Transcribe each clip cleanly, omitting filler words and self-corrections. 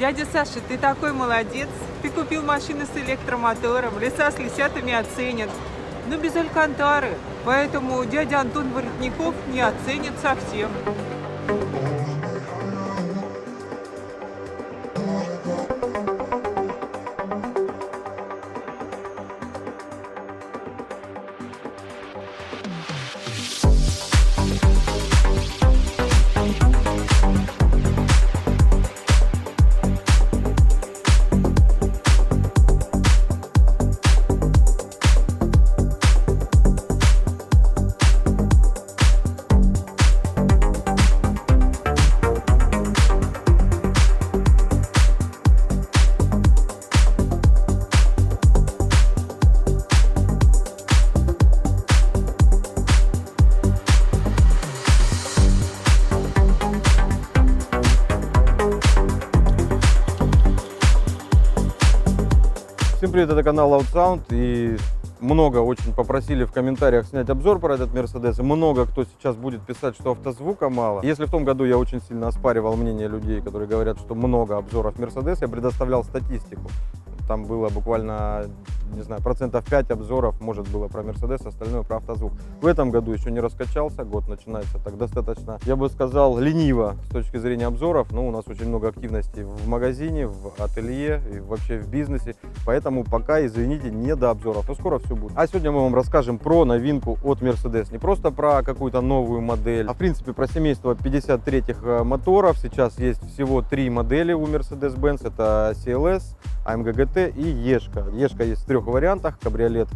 Дядя Саша, ты такой молодец. Ты купил машину с электромотором, леса с лисятами оценят. Но без алькантары. Поэтому дядя Антон Воротников не оценит совсем. Всем привет, это канал OutSound, и много очень попросили в комментариях снять обзор про этот Mercedes, и много кто сейчас будет писать, что автозвука мало. Если в том году я очень сильно оспаривал мнение людей, которые говорят, что много обзоров Mercedes, я предоставлял статистику. Там было буквально, не знаю, 5% обзоров, может, было про Mercedes, остальное про автозвук. В этом году еще не раскачался, год начинается так достаточно, я бы сказал, лениво с точки зрения обзоров, но у нас очень много активности в магазине, в ателье и вообще в бизнесе, поэтому пока, извините, не до обзоров, но скоро все будет. А сегодня мы вам расскажем про новинку от Mercedes, не просто про какую-то новую модель, а в принципе про семейство 53-х моторов. Сейчас есть всего 3 модели у Mercedes-Benz, это CLS, AMG GT и Ешка. Ешка есть в 3 вариантах: кабриолет,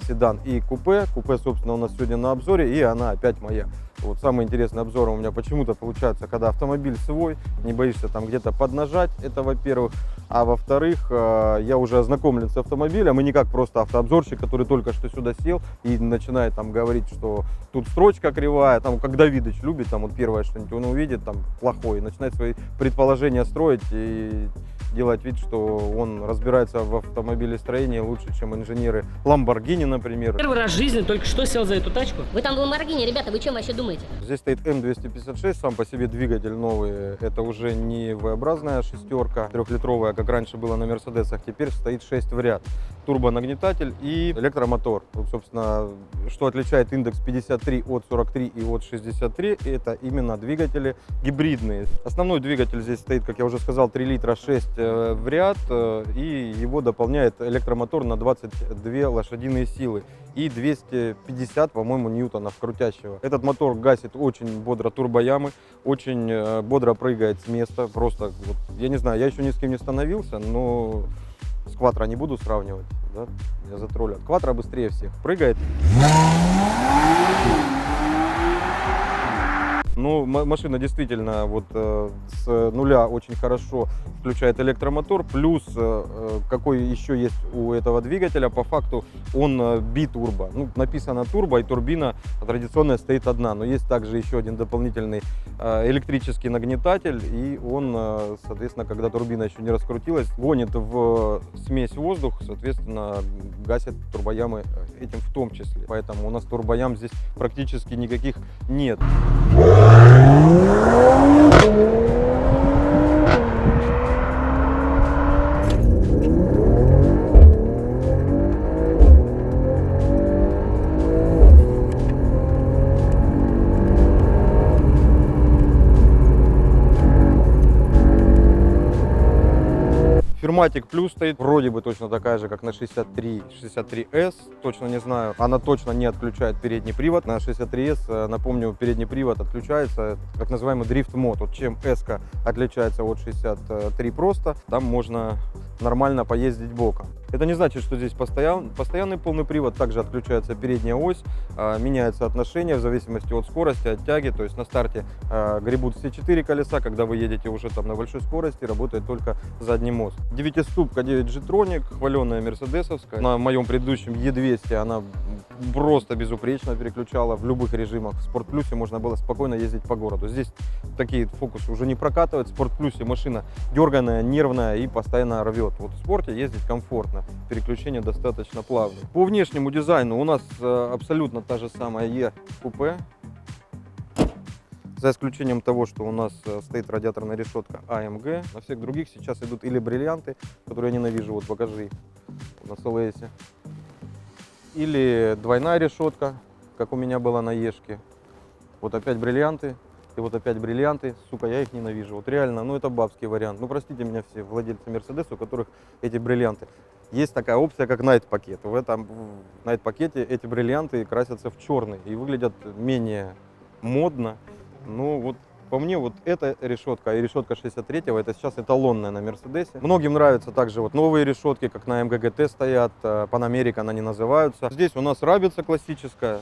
седан и купе. Купе, собственно, у нас сегодня на обзоре, и она опять моя. Вот самые интересные обзоры у меня почему-то получаются, когда автомобиль свой, не боишься там где-то поднажать, это во-первых. А во-вторых, я уже ознакомлен с автомобилем, и не как просто автообзорщик, который только что сюда сел и начинает там говорить, что тут строчка кривая, там, как Давидыч любит, там вот первое что-нибудь он увидит, там, плохое, начинает свои предположения строить и делать вид, что он разбирается в автомобилестроении лучше, чем инженеры Lamborghini, например. Первый раз в жизни только что сел за эту тачку. Вы там в Lamborghini, ребята, вы чем вообще думаете? Здесь стоит М256, сам по себе двигатель новый, это уже не V-образная шестерка, 3-литровая, как раньше было на Мерседесах, теперь стоит 6 в ряд. Турбонагнетатель и электромотор. Вот, собственно, что отличает индекс 53 от 43 и от 63, это именно двигатели гибридные. Основной двигатель здесь стоит, как я уже сказал, 3 литра 6 в ряд, и его дополняет электромотор на 22 лошадиные силы и 250, по-моему, ньютонов крутящего. Этот мотор гасит очень бодро турбоямы, очень бодро прыгает с места. Просто, вот, я не знаю, я еще ни с кем не становился, но с Quattro не буду сравнивать, да? Я затроллю. Quattro быстрее всех прыгает. Ну, машина действительно вот с нуля очень хорошо включает электромотор, плюс какой еще есть у этого двигателя, по факту он битурбо. Ну, написано турбо, и турбина традиционная стоит одна, но есть также еще один дополнительный электрический нагнетатель, и он, соответственно, когда турбина еще не раскрутилась, гонит в смесь воздух, соответственно, гасит турбоямы этим в том числе. Поэтому у нас турбоям здесь практически никаких нет. Firmatic Plus стоит, вроде бы точно такая же, как на 63S, точно не знаю. Она точно не отключает передний привод. На 63S, напомню, передний привод отключается, так называемый Drift Mode. Вот чем S отличается от 63 просто, там можно нормально поездить боком. Это не значит, что здесь постоянный полный привод, также отключается передняя ось, меняется отношение в зависимости от скорости, от тяги, то есть на старте гребут все 4 колеса, когда вы едете уже там на большой скорости, работает только задний мост. 9-ступка 9G-Tronic, хваленая мерседесовская. На моем предыдущем E200 она просто безупречно переключала в любых режимах. В Sport Plus можно было спокойно ездить по городу. Здесь такие фокусы уже не прокатывают. В Sport Plus машина дерганая, нервная и постоянно рвет. Вот в спорте ездить комфортно, переключение достаточно плавное. По внешнему дизайну у нас абсолютно та же самая E-купе. За исключением того, что у нас стоит радиаторная решетка AMG. На всех других сейчас идут или бриллианты, которые я ненавижу, вот покажи их на СЛС. Или двойная решетка, как у меня была на Ешке. Вот опять бриллианты, и вот опять бриллианты. Сука, я их ненавижу. Вот реально, ну это бабский вариант. Ну простите меня все владельцы Mercedes, у которых эти бриллианты. Есть такая опция, как Night пакет. В этом Night пакете эти бриллианты красятся в черный и выглядят менее модно. Ну вот по мне вот эта решетка и решетка 63-го это сейчас эталонная на Мерседесе. Многим нравятся также вот новые решетки, как на МГГТ стоят, Pan American они называются. Здесь у нас рабица классическая.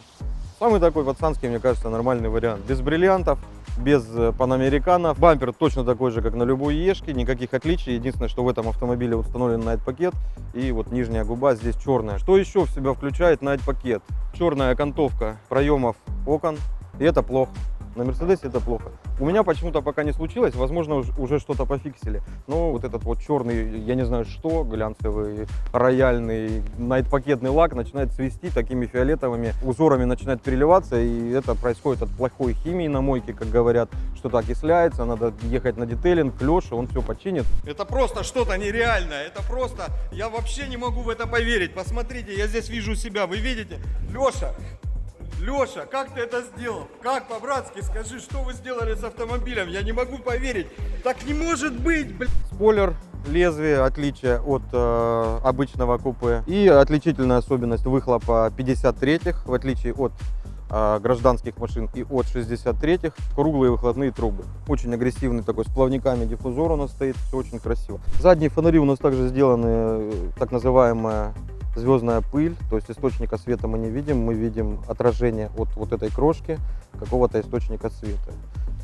Самый такой пацанский, мне кажется, нормальный вариант. Без бриллиантов, без панамериканов. Бампер точно такой же, как на любой Ешке, никаких отличий. Единственное, что в этом автомобиле установлен Night пакет. И вот нижняя губа здесь черная. Что еще в себя включает Night пакет? Черная окантовка проемов окон. И это плохо. На Мерседесе это плохо. У меня почему-то пока не случилось, возможно, уже что-то пофиксили. Но вот этот вот черный, я не знаю что, глянцевый, рояльный, Night-пакетный лак начинает цвести такими фиолетовыми узорами, начинает переливаться. И это происходит от плохой химии на мойке, как говорят, что-то окисляется, надо ехать на детейлинг, к Леше, он все починит. Это просто что-то нереальное, это просто, я вообще не могу в это поверить. Посмотрите, я здесь вижу себя, вы видите? Леша, как ты это сделал? Как по-братски, скажи, что вы сделали с автомобилем? Я не могу поверить. Так не может быть, блядь. Спойлер, лезвие, отличие от обычного купе. И отличительная особенность выхлопа 53-х, в отличие от гражданских машин и от 63-х, круглые выхлопные трубы. Очень агрессивный такой, с плавниками диффузор у нас стоит, все очень красиво. Задние фонари у нас также сделаны, так называемая звездная пыль, то есть источника света мы не видим, мы видим отражение от вот этой крошки какого-то источника света.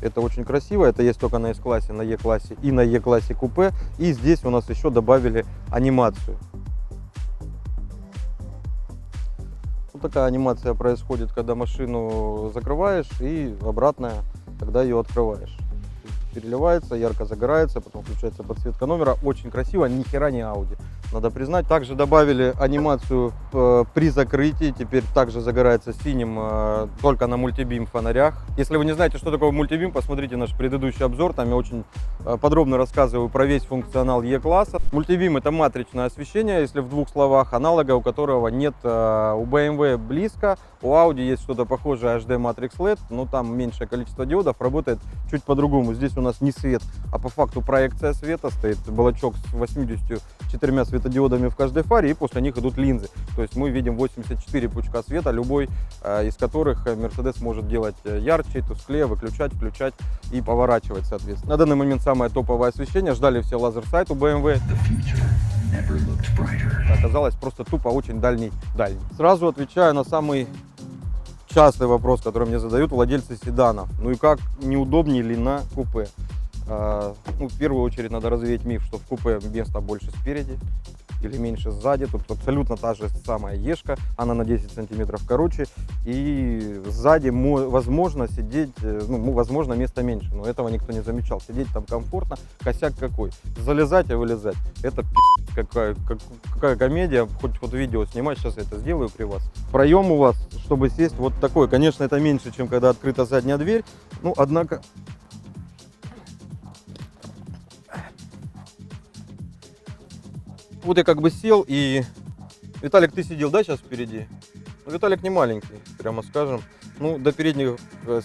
Это очень красиво, это есть только на S-классе, на E-классе и на E-классе купе. И здесь у нас еще добавили анимацию. Вот такая анимация происходит, когда машину закрываешь и обратная, когда ее открываешь. Переливается, ярко загорается, потом включается подсветка номера. Очень красиво, ни хера не Audi, надо признать. Также добавили анимацию при закрытии, теперь также загорается синим только на мультибим фонарях. Если вы не знаете, что такое мультибим, посмотрите наш предыдущий обзор, там я очень подробно рассказываю про весь функционал E-класса. Мультибим — это матричное освещение, если в двух словах, аналога у которого нет у BMW близко. У Audi есть что-то похожее, HD Matrix LED, но там меньшее количество диодов, работает чуть по-другому. Здесь у нас не свет, а по факту проекция света, стоит блочок с 84 светодиодами в каждой фаре, и после них идут линзы. То есть мы видим 84 пучка света, любой из которых Mercedes может делать ярче, тусклее, выключать, включать и поворачивать, соответственно. На данный момент самое топовое освещение, ждали все лазер-сайт у BMW. Оказалось просто тупо очень дальний. Сразу отвечаю на самый частый вопрос, который мне задают владельцы седанов. Ну и как, неудобнее ли на купе? Ну, в первую очередь надо развеять миф, что в купе места больше спереди или меньше сзади. Тут абсолютно та же самая Ешка, она на 10 сантиметров короче. И сзади возможно сидеть, ну, возможно, места меньше, но этого никто не замечал. Сидеть там комфортно, косяк какой. Залезать и вылезать. Это какая комедия, хоть видео снимать, сейчас я это сделаю при вас. Проем у вас, чтобы сесть, вот такой. Конечно, это меньше, чем когда открыта задняя дверь, ну, однако... Вот я как бы сел, и... Виталик, ты сидел, да, сейчас впереди? Ну, Виталик не маленький, прямо скажем. Ну, до передних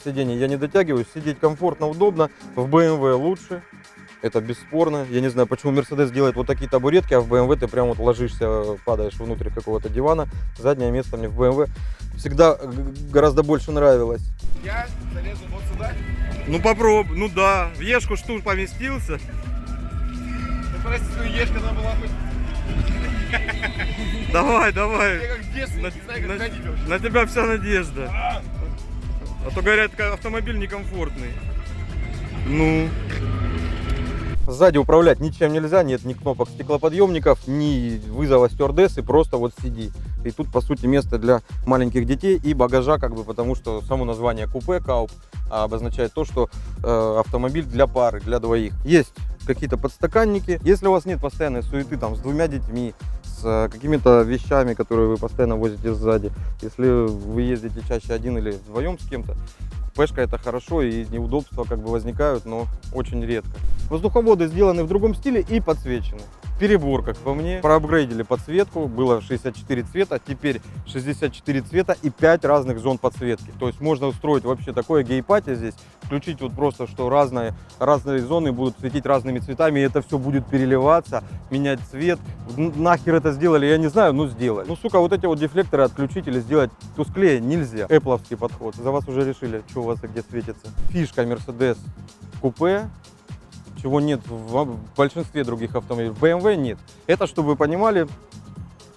сидений я не дотягиваюсь. Сидеть комфортно, удобно. В BMW лучше. Это бесспорно. Я не знаю, почему Mercedes делает вот такие табуретки, а в BMW ты прям вот ложишься, падаешь внутрь какого-то дивана. Заднее место мне в BMW всегда гораздо больше нравилось. Я залезу вот сюда. Ну попробуй, ну да. В Ешку штук поместился. Ну прости, Ешка надо была хоть... Давай. Я как в детстве, не знаю, как ходить вообще. На тебя вся надежда. А то, говорят, автомобиль некомфортный. Ну... Сзади управлять ничем нельзя, нет ни кнопок стеклоподъемников, ни вызова стюардессы, просто вот сиди. И тут, по сути, место для маленьких детей и багажа, как бы, потому что само название купе, кауп, обозначает то, что автомобиль для пары, для двоих. Есть какие-то подстаканники. Если у вас нет постоянной суеты там с двумя детьми, с с какими-то вещами, которые вы постоянно возите сзади. Если вы ездите чаще один или вдвоем с кем-то, купешка это хорошо, и неудобства как бы возникают, но очень редко. Воздуховоды сделаны в другом стиле и подсвечены. Перебор, как по мне. Проапгрейдили подсветку, было 64 цвета, теперь 64 цвета и 5 разных зон подсветки. То есть можно устроить вообще такое гей-пати здесь, включить вот просто, что разные зоны будут светить разными цветами, и это все будет переливаться, менять цвет. Нахер это сделали, я не знаю, но сделали. Ну, сука, вот эти вот дефлекторы отключить или сделать тусклее нельзя. Эппловский подход. За вас уже решили, что у вас и где светится. Фишка Mercedes купе, чего нет в большинстве других автомобилей. BMW нет. Это, чтобы вы понимали,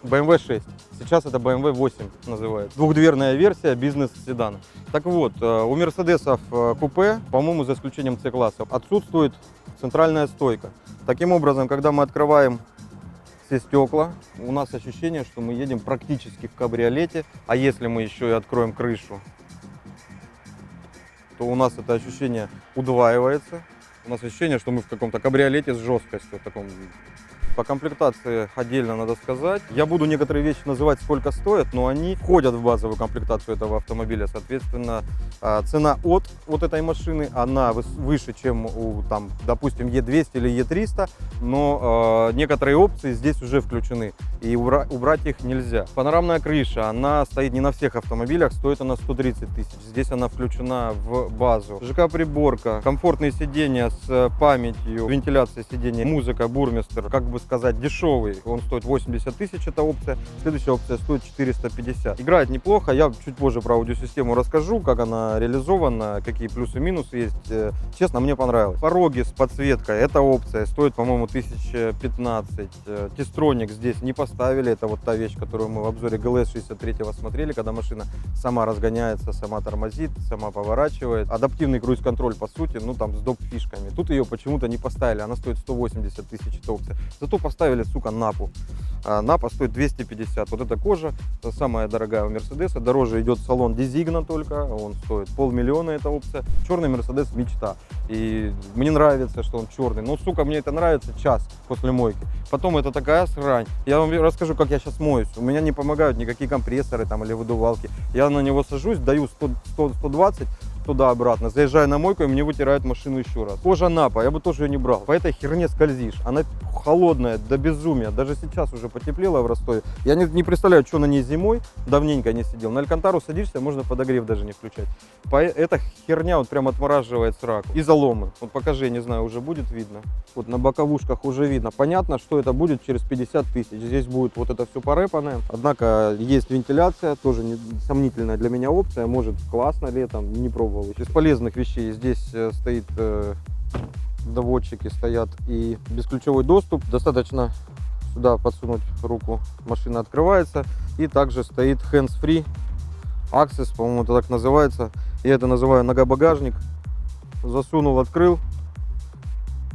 BMW 6. Сейчас это BMW 8 называется. Двухдверная версия бизнес-седана. Так вот, у Мерседесов купе, по-моему, за исключением C-класса, отсутствует центральная стойка. Таким образом, когда мы открываем все стекла, у нас ощущение, что мы едем практически в кабриолете. А если мы еще и откроем крышу, то у нас это ощущение удваивается. У нас ощущение, что мы в каком-то кабриолете с жесткостью. Таком. По комплектации отдельно надо сказать. Я буду некоторые вещи называть, сколько стоят, но они входят в базовую комплектацию этого автомобиля. Соответственно, цена от вот этой машины, она выше, чем у, там, допустим, E200 или E300, но некоторые опции здесь уже включены, и убрать их нельзя. Панорамная крыша, она стоит не на всех автомобилях, стоит она 130 тысяч. Здесь она включена в базу. ЖК-приборка, комфортные сиденья с памятью, вентиляция сидений, музыка, бурмистер, как бы сказать, дешевый. Он стоит 80 тысяч, эта опция. Следующая опция стоит 450. Играет неплохо. Я чуть позже про аудиосистему расскажу, как она реализована, какие плюсы и минусы есть. Честно, мне понравилось. Пороги с подсветкой. Эта опция стоит, по-моему, 1015. Тестроник здесь не поставили. Это вот та вещь, которую мы в обзоре GLS 63 смотрели, когда машина сама разгоняется, сама тормозит, сама поворачивает. Адаптивный круиз-контроль, по сути, ну там с доп-фишками. Тут ее почему-то не поставили. Она стоит 180 тысяч, эта опция. Зато поставили, сука, напу. Напа стоит 250. Вот эта кожа, самая дорогая у Мерседеса. Дороже идет салон Дизигна только. Он стоит 500 000, эта опция. Черный Мерседес мечта. И мне нравится, что он черный. Но, сука, мне это нравится час после мойки. Потом это такая срань. Я вам расскажу, как я сейчас моюсь. У меня не помогают никакие компрессоры там или выдувалки. Я на него сажусь, даю 100-120 туда-обратно, заезжаю на мойку, и мне вытирают машину еще раз. Кожа напа, я бы тоже ее не брал. По этой херне скользишь. Она холодная до безумия. Даже сейчас уже потеплело в Ростове. Я не представляю, что на ней зимой. Давненько не сидел. На Алькантару садишься, можно подогрев даже не включать. Эта херня вот прям отмораживает сраку. И заломы. Вот покажи, не знаю, уже будет видно. Вот на боковушках уже видно. Понятно, что это будет через 50 тысяч. Здесь будет вот это все порэпанное. Однако есть вентиляция, тоже сомнительная для меня опция. Может, классно летом, не пробовал. Из полезных вещей здесь стоит доводчики, стоят и бесключевой доступ. Достаточно сюда подсунуть руку, машина открывается. И также стоит hands-free access, по-моему, это так называется. Я это называю нога-багажник. Засунул, открыл,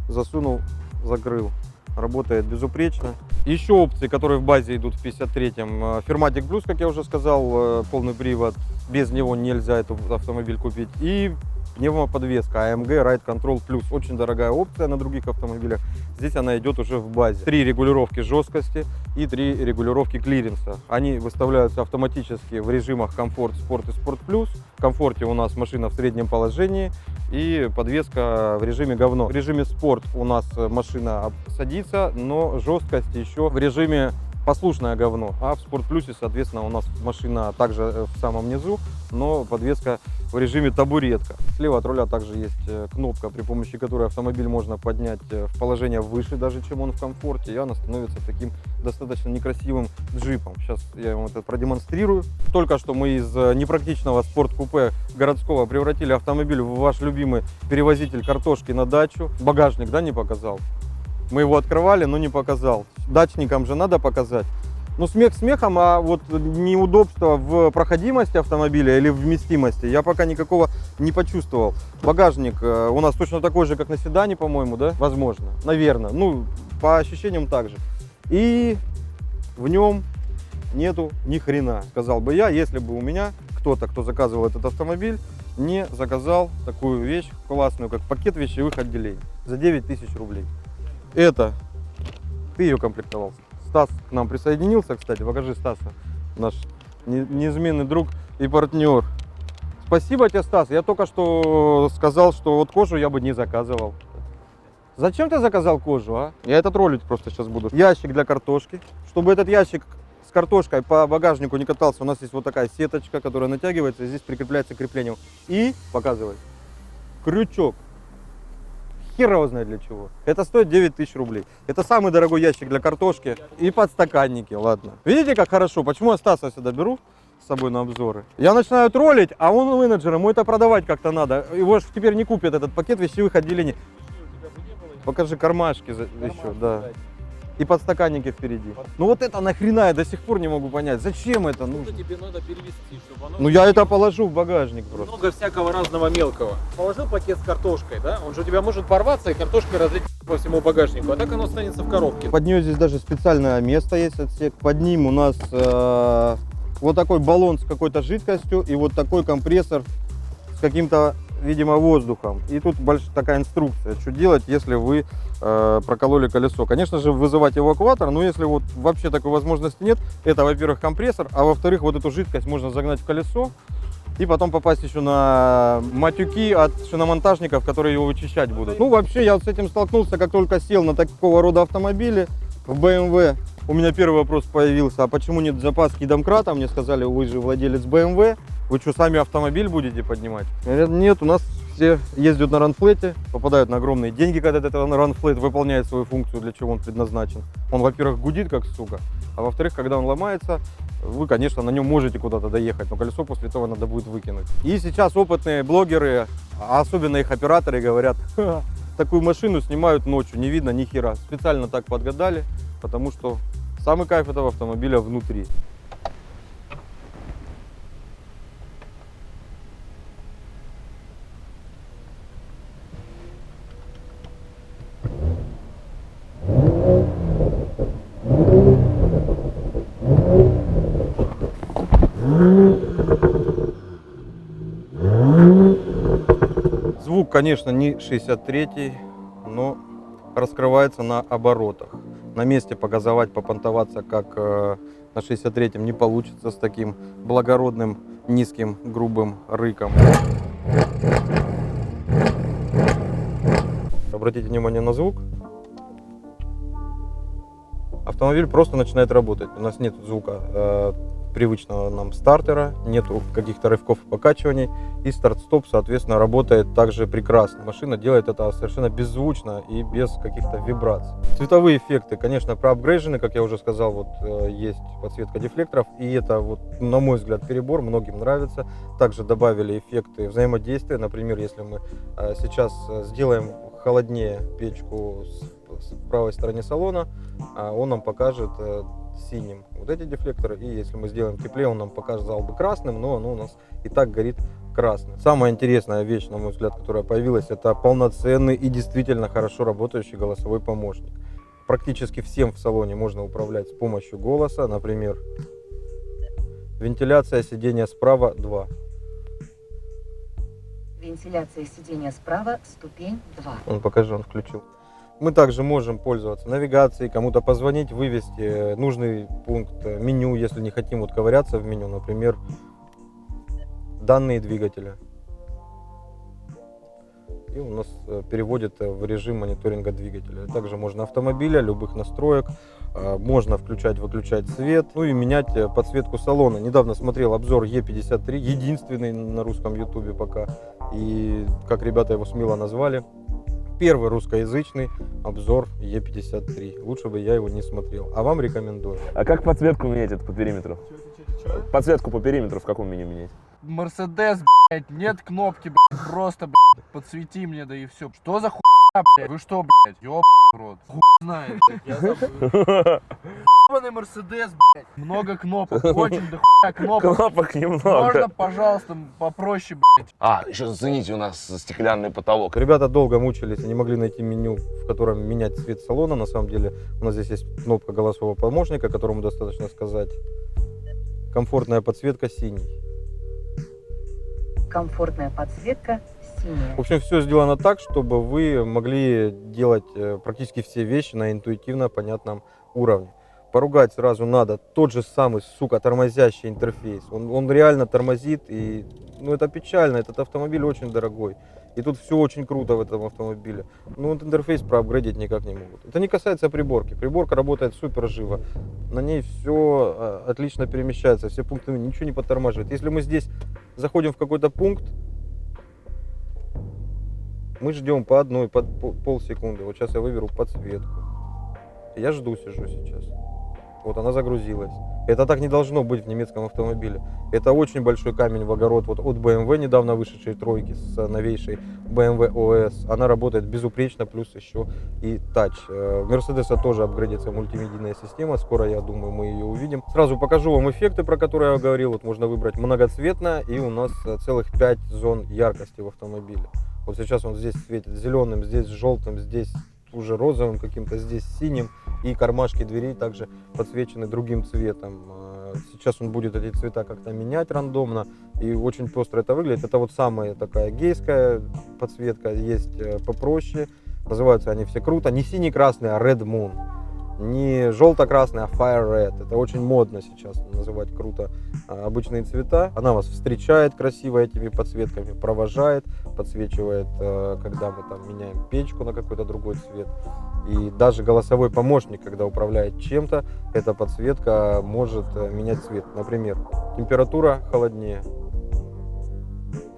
засунул, закрыл. Работает безупречно. Еще опции, которые в базе идут в 53-м. Firmatic Plus, как я уже сказал, полный привод. Без него нельзя этот автомобиль купить. И пневмоподвеска AMG Ride Control Plus. Очень дорогая опция на других автомобилях. Здесь она идет уже в базе. 3 регулировки жесткости и 3 регулировки клиренса. Они выставляются автоматически в режимах комфорт, спорт и спорт плюс. В комфорте у нас машина в среднем положении и подвеска в режиме говно. В режиме спорт у нас машина садится, но жесткость еще в режиме послушное говно. А в Спорт Плюсе, соответственно, у нас машина также в самом низу, но подвеска в режиме табуретка. Слева от руля также есть кнопка, при помощи которой автомобиль можно поднять в положение выше, даже чем он в комфорте, и она становится таким достаточно некрасивым джипом. Сейчас я вам это продемонстрирую. Только что мы из непрактичного спорт-купе городского превратили автомобиль в ваш любимый перевозитель картошки на дачу. Багажник, да, не показал? Мы его открывали, но не показал. Дачникам же надо показать. Ну, смех смехом, а вот неудобства в проходимости автомобиля или в вместимости я пока никакого не почувствовал. Багажник у нас точно такой же, как на седане, по-моему, да? Возможно, наверное. Ну, по ощущениям так же. И в нем нету ни хрена, сказал бы я, если бы у меня кто-то, кто заказывал этот автомобиль, не заказал такую вещь классную, как пакет вещевых отделений за 9000 рублей. Это ты ее комплектовал? Стас к нам присоединился, кстати. Покажи Стаса, наш неизменный друг и партнер. Спасибо тебе, Стас. Я только что сказал, что вот кожу я бы не заказывал. Зачем ты заказал кожу, а? Я этот ролик просто сейчас буду. Ящик для картошки. Чтобы этот ящик с картошкой по багажнику не катался, у нас есть вот такая сеточка, которая натягивается, и здесь прикрепляется креплением. И, показывай, крючок. Хер его знает для чего. Это стоит 9000 рублей. Это самый дорогой ящик для картошки. И подстаканники, ладно. Видите, как хорошо? Почему я Стаса сюда беру с собой на обзоры? Я начинаю троллить, а он менеджер, ему это продавать как-то надо. Его же теперь не купят, этот пакет вещевых отделений. Покажи кармашки еще, да. И подстаканники впереди. Ну вот это нахрена, я до сих пор не могу понять. Зачем это нужно? Тебе надо перевести, чтобы оно... Ну я это положу в багажник просто. Много всякого разного мелкого. Положил пакет с картошкой, да? Он же у тебя может порваться и картошкой разлить по всему багажнику, а так оно останется в коробке. Под нее здесь даже специальное место есть, отсек. Под ним у нас вот такой баллон с какой-то жидкостью и вот такой компрессор с каким-то, видимо, воздухом. И тут такая инструкция, что делать, если вы прокололи колесо. Конечно же, вызывать эвакуатор, но если вот вообще такой возможности нет, это, во-первых, компрессор, а во-вторых, вот эту жидкость можно загнать в колесо и потом попасть еще на матюки от шиномонтажников, которые его вычищать будут. Ну, вообще, я вот с этим столкнулся, как только сел на такого рода автомобили в BMW. У меня первый вопрос появился, а почему нет запаски домкрата? Мне сказали, вы же владелец BMW, вы что, сами автомобиль будете поднимать? Говорят, нет, у нас все ездят на ранфлете, попадают на огромные деньги, когда этот ранфлет выполняет свою функцию, для чего он предназначен. Он, во-первых, гудит как сука, а во-вторых, когда он ломается, вы, конечно, на нем можете куда-то доехать, но колесо после этого надо будет выкинуть. И сейчас опытные блогеры, а особенно их операторы, говорят, такую машину снимают ночью, не видно ни хера. Специально так подгадали, потому что самый кайф этого автомобиля внутри. Звук, конечно, не 63-й, но раскрывается на оборотах. На месте показывать, попонтоваться, как на 63-м, не получится с таким благородным, низким, грубым рыком. Обратите внимание на звук. Автомобиль просто начинает работать. У нас нет звука привычного нам стартера, нету каких-то рывков и покачиваний, и старт-стоп, соответственно, работает также прекрасно. Машина делает это совершенно беззвучно и без каких-то вибраций. Цветовые эффекты, конечно, проапгрейжены, как я уже сказал, вот есть подсветка дефлекторов, и это, вот, на мой взгляд, перебор, многим нравится. Также добавили эффекты взаимодействия, например, если мы сейчас сделаем холоднее печку в правой стороне салона, он нам покажет синим вот эти дефлекторы, и если мы сделаем теплее, он нам показал бы красным, но оно у нас и так горит красным. Самая интересная вещь, на мой взгляд, которая появилась, это полноценный и действительно хорошо работающий голосовой помощник. Практически всем в салоне можно управлять с помощью голоса, например, вентиляция сидения справа 2. Вентиляция сидения справа, ступень 2. Он, покажи, он включил. Мы также можем пользоваться навигацией, кому-то позвонить, вывести нужный пункт меню, если не хотим вот ковыряться в меню, например, данные двигателя. И у нас переводит в режим мониторинга двигателя. Также можно автомобиля, любых настроек, можно включать-выключать свет, ну и менять подсветку салона. Недавно смотрел обзор Е53, единственный на русском ютубе пока, и как ребята его смело назвали, первый русскоязычный обзор Е53. Лучше бы я его не смотрел. А вам рекомендую. А как подсветку менять это по периметру? Подсветку по периметру в каком меню менять? Мерседес, блядь, нет кнопки, блядь, просто, блядь, подсвети мне, да и все. Что за хуйня, блядь? Вы что, блядь, ёб рот? Хуй знает, блядь, я забыл. Ебаный Мерседес, блядь, много кнопок, очень до хуя кнопок. Кнопок немного. Можно, пожалуйста, попроще, блядь. А, еще зацените, у нас стеклянный потолок. Ребята долго мучились и не могли найти меню, в котором менять цвет салона. На самом деле у нас здесь есть кнопка голосового помощника, которому достаточно сказать. Комфортная подсветка синий. Комфортная подсветка синяя. В общем, все сделано так, чтобы вы могли делать практически все вещи на интуитивно понятном уровне. поругать сразу надо. Тот же самый, сука, тормозящий интерфейс. Он реально тормозит, и ну, это печально. Этот автомобиль очень дорогой. И тут все очень круто в этом автомобиле. Но вот интерфейс проапгрейдить никак не могут. Это не касается приборки. Приборка работает супер живо. На ней все отлично перемещается, все пункты, ничего не подтормаживает. Если мы здесь заходим в какой-то пункт, мы ждем по одной, по полсекунды. Вот сейчас я выберу подсветку. Я жду, сижу сейчас. Вот она загрузилась. Это так не должно быть в немецком автомобиле. Это очень большой камень в огород. Вот от BMW, недавно вышедшей тройки с новейшей BMW OS. Она работает безупречно, плюс еще и тач. В Mercedes тоже апгрейдится мультимедийная система. Скоро, я думаю, мы ее увидим. Сразу покажу вам эффекты, про которые я говорил. Вот можно выбрать многоцветно, и у нас целых 5 зон яркости в автомобиле. Вот сейчас он здесь светит зеленым, здесь желтым, здесь уже розовым каким-то, здесь синим. И кармашки дверей также подсвечены другим цветом. Сейчас он будет эти цвета как-то менять рандомно. И очень пестро это выглядит. Это вот самая такая гейская подсветка. Есть попроще. Называются они все круто. Не синий-красный, а Red Moon. Не желто-красный, а Fire Red. Это очень модно сейчас называть круто обычные цвета. Она вас встречает красиво этими подсветками, провожает, подсвечивает, когда мы там меняем печку на какой-то другой цвет. И даже голосовой помощник, когда управляет чем-то, эта подсветка может менять цвет. Например, температура холоднее.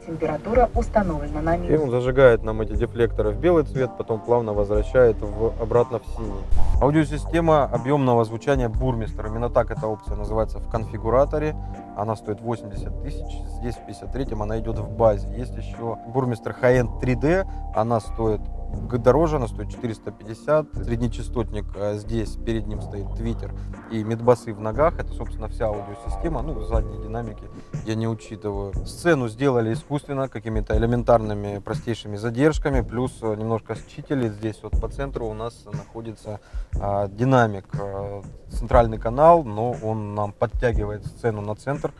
Температура установлена на И минус. он зажигает нам эти дефлекторы в белый цвет, потом плавно возвращает обратно в синий. Аудиосистема объемного звучания Burmester. Именно так эта опция называется в конфигураторе. Она стоит 80 тысяч. Здесь в 53-м она идет в базе. Есть еще Burmester High-End 3D. Она стоит дороже, она стоит 450. Среднечастотник здесь, перед ним стоит твиттер и мидбасы в ногах. Это, собственно, вся аудиосистема. Ну, задние динамики я не учитываю. Сцену сделали искусственно, какими-то элементарными, простейшими задержками. Плюс немножко считали. Здесь вот по центру у нас находится динамик. Центральный канал, но он нам подтягивает сцену на центр.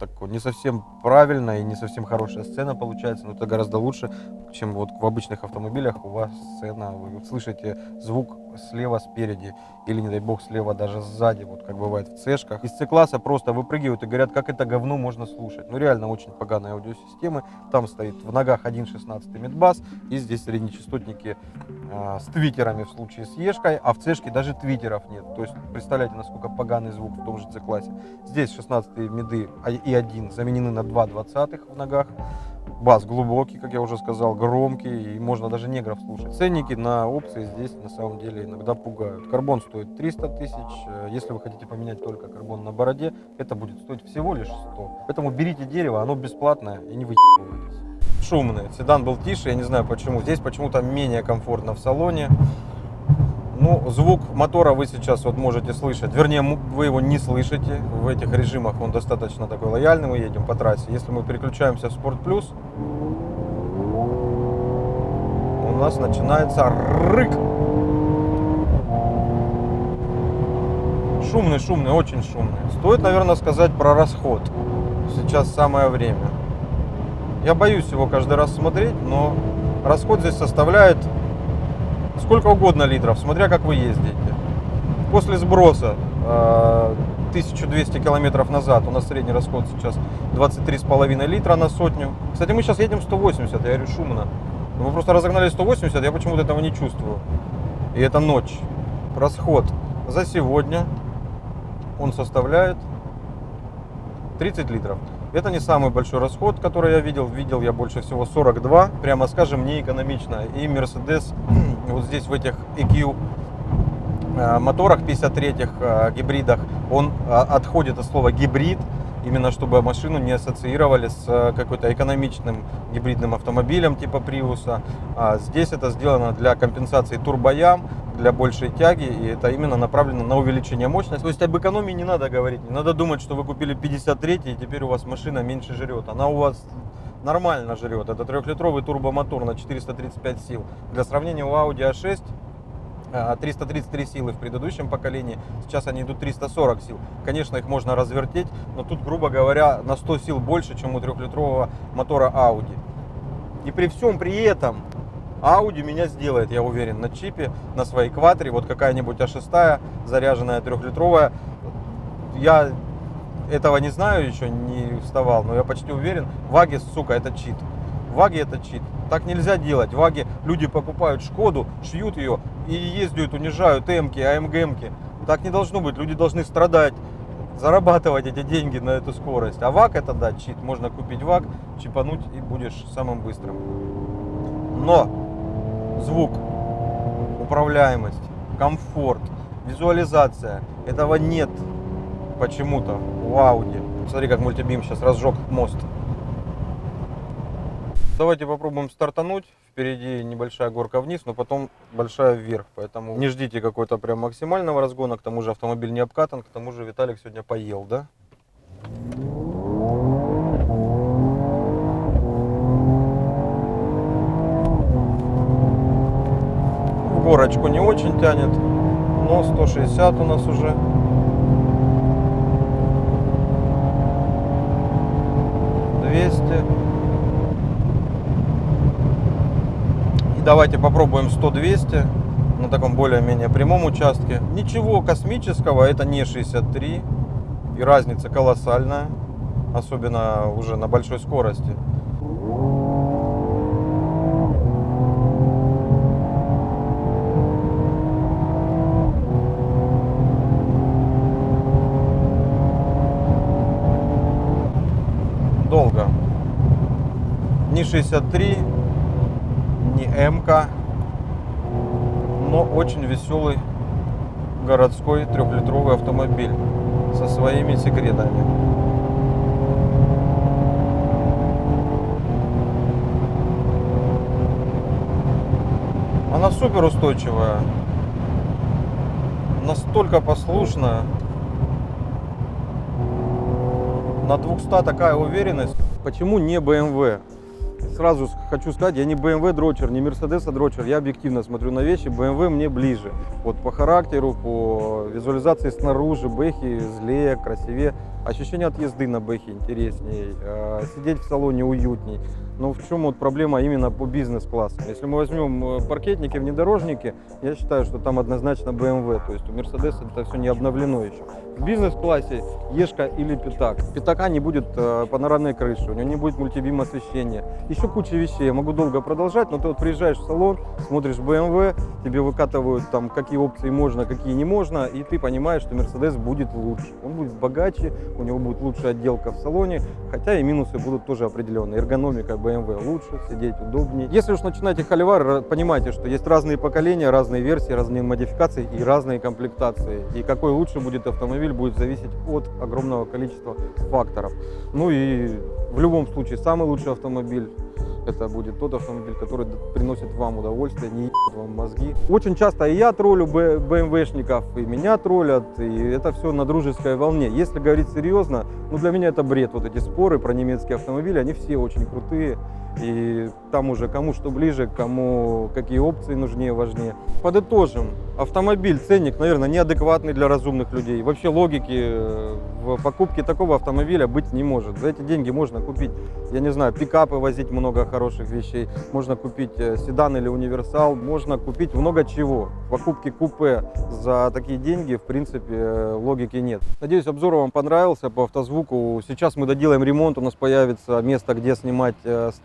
Так не совсем правильно и не совсем хорошая сцена получается, но это гораздо лучше, чем вот в обычных автомобилях у вас сцена, вы слышите звук слева спереди или, не дай бог, слева даже сзади, вот как бывает в C-шках. Из C-класса просто выпрыгивают и говорят, как это говно можно слушать. Ну реально очень поганые аудиосистемы. Там стоит в ногах 1.16 мидбас и здесь среднечастотники с твиттерами в случае с Ешкой, а в C-шке даже твиттеров нет. То есть представляете, насколько поганый звук в том же C-классе. Здесь 16 миды и 1 заменены на 2.20 в ногах. Бас глубокий, как я уже сказал, громкий, и можно даже негров слушать. Ценники на опции здесь на самом деле иногда пугают. Карбон стоит 300 тысяч, если вы хотите поменять только карбон на бороде, это будет стоить всего лишь 100. Поэтому берите дерево, оно бесплатное, и не выебывайтесь. Шумный, седан был тише, я не знаю почему. Здесь почему-то менее комфортно в салоне. Ну, звук мотора вы сейчас вот можете слышать, вернее, вы его не слышите. В этих режимах он достаточно такой лояльный, мы едем по трассе. Если мы переключаемся в Sport Plus, у нас начинается рык. Шумный, шумный, очень шумный. Стоит, наверное, сказать про расход. Сейчас самое время. Я боюсь его каждый раз смотреть, но расход здесь составляет сколько угодно литров, смотря как вы ездите. После сброса 1200 километров назад у нас средний расход сейчас 23,5 литра на сотню. Кстати, мы сейчас едем 180, я говорю, шумно. Но мы просто разогнали 180, я почему-то этого не чувствую. И это ночь. Расход за сегодня он составляет 30 литров. Это не самый большой расход, который я видел. Видел я больше всего 42. Прямо скажем, не экономично. И Mercedes вот здесь в этих EQ моторах 53-х гибридах, он отходит от слова гибрид, именно чтобы машину не ассоциировали с какой-то экономичным гибридным автомобилем типа Приуса. А здесь это сделано для компенсации турбоям, для большей тяги, и это именно направлено на увеличение мощности. То есть об экономии не надо говорить, не надо думать, что вы купили 53-й, и теперь у вас машина меньше жрет. Она у вас нормально жрет. Это 3-литровый турбомотор на 435 сил. Для сравнения, у Audi A6 333 силы в предыдущем поколении, сейчас они идут 340 сил. Конечно, их можно развертеть, но тут, грубо говоря, на 100 сил больше, чем у 3-литрового мотора Audi. И при всем при этом Audi меня сделает, я уверен, на чипе, на своей квадре. Вот какая-нибудь А6 заряженная 3-литровая. Я этого не знаю, еще не вставал, но я почти уверен. Ваги, сука, это чит. Ваги это чит. Так нельзя делать. Ваги, люди покупают Шкоду, шьют ее и ездят, унижают М-ки, АМГ-ки. Так не должно быть. Люди должны страдать, зарабатывать эти деньги на эту скорость. А ВАГ это, да, чит. Можно купить ВАГ, чипануть и будешь самым быстрым. Но звук, управляемость, комфорт, визуализация, этого нет почему-то у Audi. Смотри, как мультибим сейчас разжег мост. Давайте попробуем стартануть. Впереди небольшая горка вниз, но потом большая вверх. Поэтому не ждите какой-то прям максимального разгона. К тому же автомобиль не обкатан. К тому же Виталик сегодня поел, да? В горочку не очень тянет, но 160 у нас уже. И давайте попробуем 100-200 на таком более-менее прямом участке. Ничего космического, это не 63. И разница колоссальная, особенно уже на большой скорости. Долго. Не 63, не М-ка, но очень веселый городской 3-литровый автомобиль со своими секретами. Она супер устойчивая, настолько послушная. На 200 такая уверенность. Почему не BMW? Сразу хочу сказать, я не BMW дрочер, не Mercedes дрочер. Я объективно смотрю на вещи. BMW мне ближе. Вот по характеру, по визуализации снаружи. Бэхи злее, красивее. Ощущение от езды на Бэхе интереснее. Сидеть в салоне уютней. Но в чем вот проблема именно по бизнес-классу? Если мы возьмем паркетники, внедорожники, я считаю, что там однозначно BMW. То есть у Mercedes это все не обновлено еще. В бизнес-классе Ешка или Пятак. Пятака не будет панорамной крыши, у него не будет мультибим освещения. Еще куча вещей, я могу долго продолжать, но ты вот приезжаешь в салон, смотришь BMW, тебе выкатывают там, какие опции можно, какие не можно, и ты понимаешь, что Mercedes будет лучше. Он будет богаче, у него будет лучшая отделка в салоне, хотя и минусы будут тоже определенные. Эргономика BMW лучше, сидеть удобнее. Если уж начинаете холивар, понимайте, что есть разные поколения, разные версии, разные модификации и разные комплектации. И какой лучше будет автомобиль, будет зависеть от огромного количества факторов. Ну и в любом случае самый лучший автомобиль это будет тот автомобиль, который приносит вам удовольствие, не ебет вам мозги. Очень часто и я троллю БМВшников, и меня троллят, и это все на дружеской волне. Если говорить серьезно, ну для меня это бред. Вот эти споры про немецкие автомобили, они все очень крутые. И там уже кому что ближе, кому какие опции нужнее, важнее. Подытожим. Автомобиль, ценник, наверное, неадекватный для разумных людей. Вообще логики в покупке такого автомобиля быть не может. За эти деньги можно купить, я не знаю, пикапы, возить много хороших вещей. Можно купить седан или универсал. Можно купить много чего. В покупке купе за такие деньги, в принципе, логики нет. Надеюсь, обзор вам понравился по автозвуку. Сейчас мы доделаем ремонт, у нас появится место, где снимать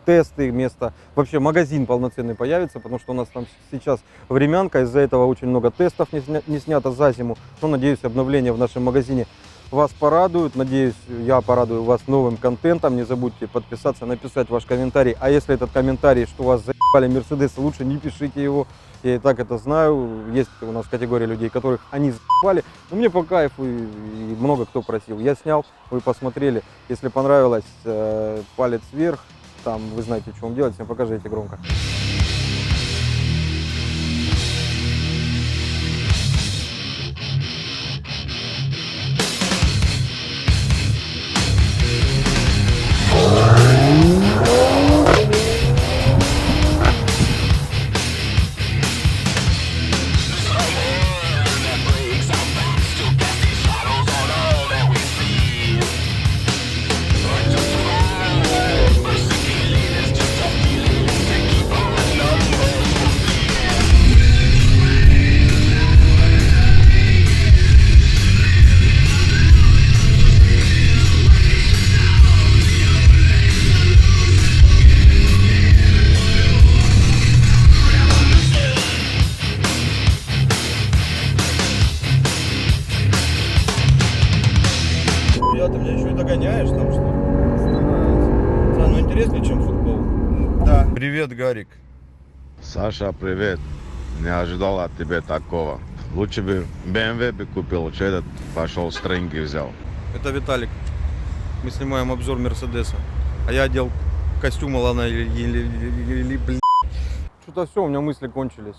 тесты, место, вообще магазин полноценный появится, потому что у нас там сейчас времянка, из-за этого очень много тестов не снято за зиму. Но, надеюсь, обновления в нашем магазине вас порадуют. Надеюсь, я порадую вас новым контентом. Не забудьте подписаться, написать ваш комментарий. А если этот комментарий, что вас заебали Мерседесы, лучше не пишите его. Я и так это знаю. Есть у нас категория людей, которых они заебали. Но мне по кайфу, и много кто просил. Я снял, вы посмотрели. Если понравилось, палец вверх. Там вы знаете, что вам делать. Всем покажите громко. чем футбол. Да. Привет, Гарик. Саша, привет. Не ожидал от тебя такого. Лучше бы BMW бы купил, что этот пошел стринги взял. Это Виталик. Мы снимаем обзор Мерседеса. А я одел костюм Алана или блин. Что-то все, у меня мысли кончились.